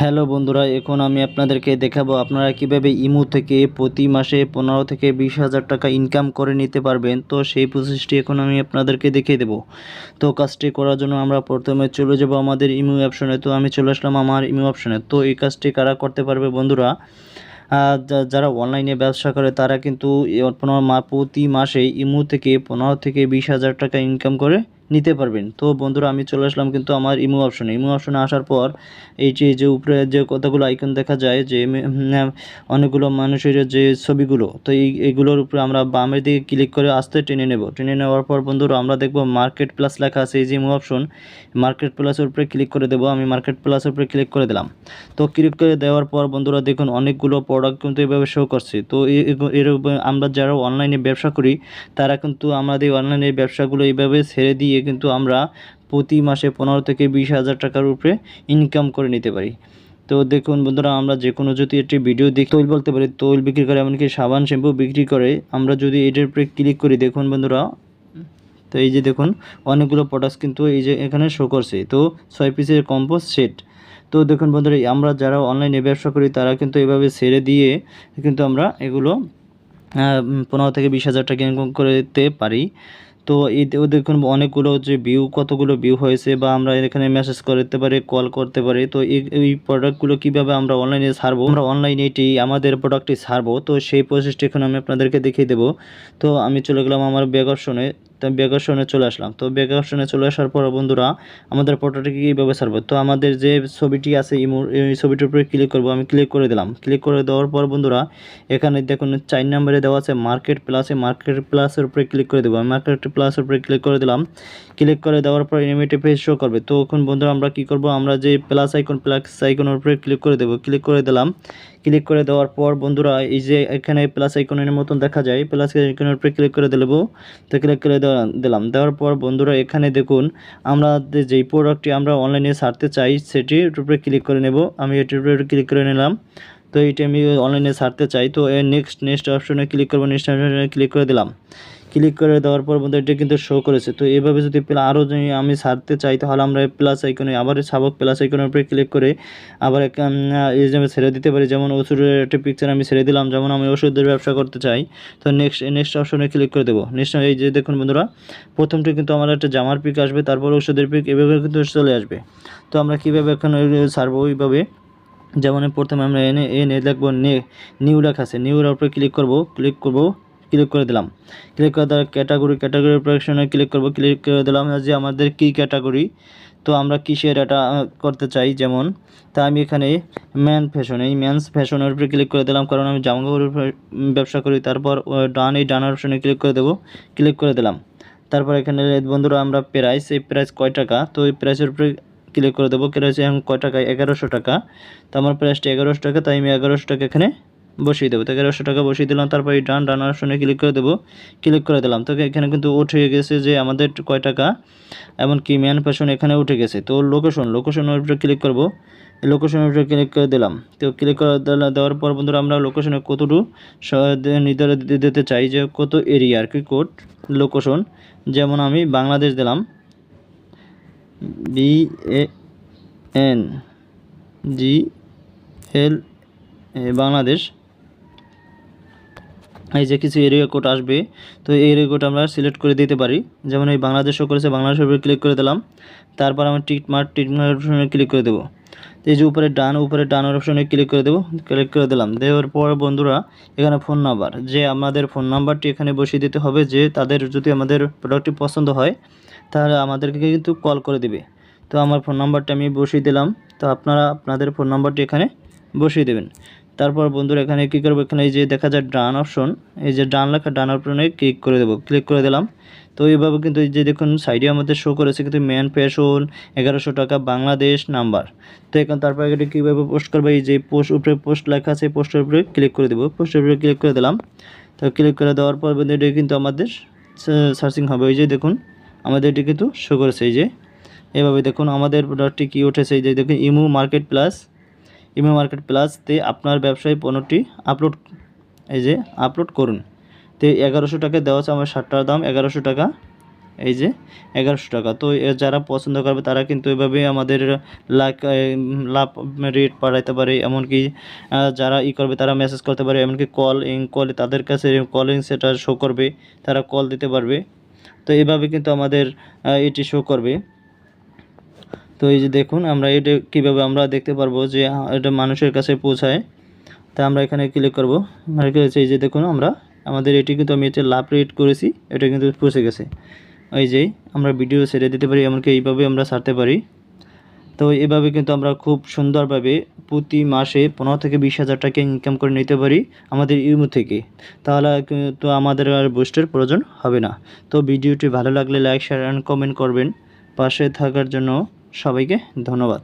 Hello বন্ধুরা, এখন আমি আপনাদেরকে দেখাবো আপনারা কিভাবে ইমো থেকে প্রতি মাসে 15 থেকে 20,000 টাকা ইনকাম করে নিতে পারবেন। তো সেই প্রসেসটি এখন আমি আপনাদেরকে দেখিয়ে দেবো। তো কাজটি করার জন্য আমরা প্রথমে চলে যাব আমাদের ইমো অপশনে। তো আমি চলে আসলাম আমার ইমো অপশনে। তো এই কাজটি কারা করতে পারবে বন্ধুরা, যারা অনলাইনে ব্যবসা করে তারা কিন্তু প্রতি মাসে ইমো থেকে 15 থেকে 20,000 টাকা ইনকাম করে নিতে পারবেন। তো বন্ধুরা, আমি চলে আসলাম কিন্তু আমার ইমো অপশনে আসার পর এই যে উপরে যে কতগুলো আইকন দেখা যায়, যে অনেকগুলো মানুষের যে ছবিগুলো, তো এইগুলোর উপরে আমরা বামের দিকে ক্লিক করে আস্তে টেনে নেওয়ার পর বন্ধুরা আমরা দেখব মার্কেট প্লাস লেখা আছে। এই যে ইমো অপশন, মার্কেট প্লাসের উপরে ক্লিক করে দেবো। আমি মার্কেট প্লাসের উপরে ক্লিক করে দিলাম। তো ক্লিক করে দেওয়ার পর বন্ধুরা দেখুন অনেকগুলো প্রোডাক্ট কিন্তু এভাবে শো করছে। তো আমরা যারা অনলাইনে ব্যবসা করি তারা কিন্তু আমাদের অনলাইনের ব্যবসাগুলো এইভাবে ছেড়ে দিয়ে কিন্তু আমরা প্রতি মাসে 15 থেকে 20,000 টাকার উপরে ইনকাম করে নিতে পারি। তো দেখুন বন্ধুরা, আমরা যে কোনো যদি একটি ভিডিও দেখি, তৈল বলতে পারি, তৈল বিক্রি করে, এমনকি সাবান শ্যাম্পু বিক্রি করে, আমরা যদি এটার উপরে ক্লিক করি দেখুন বন্ধুরা, তো এই যে দেখুন অনেকগুলো প্রোডাক্টস কিন্তু এই যে এখানে শো করছে। তো 6 পিসের কম্পোস্ট সেট। তো দেখুন বন্ধুরা, আমরা যারা অনলাইনে ব্যবসা করি তারা কিন্তু এভাবে ছেড়ে দিয়ে কিন্তু আমরা এগুলো 15 থেকে 20,000 টাকা ইনকাম করতে পারি। তো এতেও দেখুন অনেকগুলো যে কতগুলো ভিউ হয়েছে, বা আমরা এখানে মেসেজ করতে পারি, কল করতে পারি। তো এই প্রোডাক্টগুলো কীভাবে আমরা অনলাইনে ছাড়বো, আমরা অনলাইনে এটি আমাদের প্রোডাক্টটি ছাড়বো, তো সেই প্রসেসটি এখন আমি আপনাদেরকে দেখিয়ে দেবো। তো আমি চলে গেলাম আমার ব্যাক অপশনে। তো ব্যাক অপশনে চলে আসলাম। তো ব্যাক অপশনে চলে আসার পর বন্ধুরা আমাদের প্রোডাক্টটি কীভাবে ছাড়বো, তো আমাদের যে ছবিটি আছে এই ছবিটির উপরে ক্লিক করবো। আমি ক্লিক করে দিলাম। ক্লিক করে দেওয়ার পর বন্ধুরা এখানে দেখুন 4 নম্বরে দেওয়া আছে মার্কেট প্লাসের উপরে ক্লিক করে দেবো। আমি মার্কেট প্লাসের উপরে ক্লিক করে দিলাম। ক্লিক করে দেওয়ার পর এনিমেটে পেজ শো করবে। তো এখন বন্ধুরা আমরা কি করব, আমরা যে প্লাস আইকনের উপরে ক্লিক করে দেবো। ক্লিক করে দিলাম। ক্লিক করে দেওয়ার পর বন্ধুরা এই যে এখানে প্লাস আইকনের মতন দেখা যায়, প্লাস আইকনের উপরে ক্লিক করে দেবো। তো ক্লিক করে দেওয়ার পর বন্ধুরা এখানে দেখুন আমরা যেই প্রোডাক্টটি আমরা অনলাইনে ছাড়তে চাই সেটির উপরে ক্লিক করে নেব। আমি এটির উপরে ক্লিক করে নিলাম। তো এইটা আমি অনলাইনে ছাড়তে চাই। তো নেক্সট অপশনে ক্লিক করবো। নেক্সট অপশনে ক্লিক করে দিলাম। ক্লিক করে দেওয়ার পর বন্ধু এটা কিন্তু শো করেছে। তো এভাবে যদি আরও যদি আমি ছাড়তে চাই তাহলে আমরা প্লাস আইকনে আবার ছাবক, প্লাস আইকনের উপরে ক্লিক করে আবার এই যে আমি ছেড়ে দিতে পারি। যেমন ওষুধের একটা পিকচার আমি ছেড়ে দিলাম, যেমন আমি ওষুধের ব্যবসা করতে চাই। তো নেক্সট অপশনে ক্লিক করে দেবো। নেক্সট এই যে দেখুন বন্ধুরা প্রথমটি কিন্তু আমার একটা জামার পিক আসবে, তারপর ওষুধের পিক, এভাবে কিন্তু চলে আসবে। তো আমরা কীভাবে এখন ছাড়বো ওইভাবে, যেমন প্রথমে আমরা এনে লিখবো নিউ লেখা আছে, নিউর উপরে ক্লিক করে দিলাম। ক্লিক করে দেওয়ার ক্যাটাগরি অপশনে ক্লিক করে দিলাম যে আমাদের কী ক্যাটাগরি, তো আমরা কিসের এটা করতে চাই। যেমন তা আমি এখানে মেন্স ফ্যাশনের উপরে ক্লিক করে দিলাম, কারণ আমি জামাকাপড়ের ব্যবসা করি। তারপর ডান অপশনে ক্লিক করে দেবো। ক্লিক করে দিলাম। তারপর এখানে বন্ধুরা আমরা এই প্রাইস কয় টাকা, তো এই প্রাইসের উপরে ক্লিক করে দেবো। প্রাইস এখন কয় টাকা, 1100 টাকা। তো আমার প্রাইসটা 1100 টাকা, তাই আমি 1100 টাকা এখানে বসিয়ে দেবো। তো 1100 টাকা বসিয়ে দিলাম। তারপর এই ডান অপশনে ক্লিক করে দেবো। ক্লিক করে দিলাম। তো এখানে কিন্তু উঠে গেছে যে আমাদের কয় টাকা, এমনকি ম্যান ফ্যাশন এখানে উঠে গেছে। তো লোকেশনের উপরে ক্লিক করবো। লোকেশনের উপরে ক্লিক করে দিলাম। তো ক্লিক করে দেওয়ার পর বন্ধুরা আমরা লোকেশনে কতটুকু নির্ধারিত দিতে চাই, যে কত এরিয়া আর কি কোড লোকেশন। যেমন আমি বাংলাদেশ দিলাম, BANGL বাংলাদেশ। এই যে কিছু এরিয়া কোড আসবে, তো এই এরিয়া কোড আমরা সিলেক্ট করে দিতে পারি। যেমন এই বাংলাদেশ শো করেছে, বাংলাদেশের উপরে ক্লিক করে দিলাম। তারপর আমি টিকমার্ক অপশনে ক্লিক করে দেবো। এই যে উপরে ডান অপশনে ক্লিক করে দেবো। ক্লিক করে দিলাম। দেওয়ার পর বন্ধুরা এখানে ফোন নাম্বার, যে আমাদের ফোন নাম্বারটি এখানে বসিয়ে দিতে হবে, যে তাদের যদি আমাদের প্রোডাক্টটি পছন্দ হয় তাহলে আমাদেরকে কিন্তু কল করে দিবে। তো আমার ফোন নাম্বারটা আমি বসিয়ে দিলাম। তো আপনারা আপনাদের ফোন নাম্বারটি এখানে বসিয়ে দেবেন। তারপর বন্ধুরা এখানে কী করবো, এখানে এই যে দেখা যায় ডান অপশন, এই যে ডান লেখা, ডান অপশনে ক্লিক করে দেবো। ক্লিক করে দিলাম। তো এইভাবে কিন্তু এই যে দেখুন সাইডে আমাদের শো করেছে কিন্তু ম্যান ফ্যাশন 1100 টাকা বাংলাদেশ নাম্বার। তো এখন তারপর এটা কীভাবে পোস্ট করবো, এই যে উপরে পোস্ট লেখা আছে, পোস্টের উপরে ক্লিক করে দেবো। পোস্টের উপরে ক্লিক করে দিলাম। তো ক্লিক করে দেওয়ার পর এটা কিন্তু আমাদের সার্চিং হবে। এই যে দেখুন আমাদের এটি কিন্তু শো করেছে। এই যে এভাবে দেখুন আমাদের প্রোডাক্টটি কী উঠেছে। এই যে দেখুন ইমো মার্কেট প্লাসতে আপনার ব্যবসায়ী পণ্যটি আপলোড করুন। তো 1100 টাকা দেওয়া আছে আমার শার্টটার দাম 1100 টাকা। এই যে 1100 টাকা। তো যারা পছন্দ করবে তারা কিন্তু এভাবে আমাদের লাভ রেট বাড়াইতে পারে, এমনকি যারা করবে তারা মেসেজ করতে পারে, এমনকি কলে তাদের কাছে কলিং সেটা শো করবে, তারা কল দিতে পারবে। তো এভাবে কিন্তু আমাদের এটি শো করবে। তো এই যে দেখুন আমরা এটা কীভাবে আমরা দেখতে পারবো যে এটা মানুষের কাছে পৌঁছায়। তা আমরা এখানে ক্লিক করবো, এই যে দেখুন আমাদের এটি কিন্তু আমি এটা লাভ রেট করেছি, এটা কিন্তু পৌঁছে গেছে। এই যে আমরা ভিডিও ছেড়ে দিতে পারি, এমনকি এইভাবে আমরা ছাড়তে পারি। তো এভাবে কিন্তু আমরা খুব সুন্দরভাবে প্রতি মাসে 15 থেকে 20,000 টাকা ইনকাম করে নিতে পারি আমাদের ইমো থেকে। তাহলে কিন্তু আমাদের আর বুস্টের প্রয়োজন হবে না। তো ভিডিওটি ভালো লাগলে লাইক, শেয়ার অ্যান্ড কমেন্ট করবেন। পাশে থাকার জন্য সবাইকে ধন্যবাদ।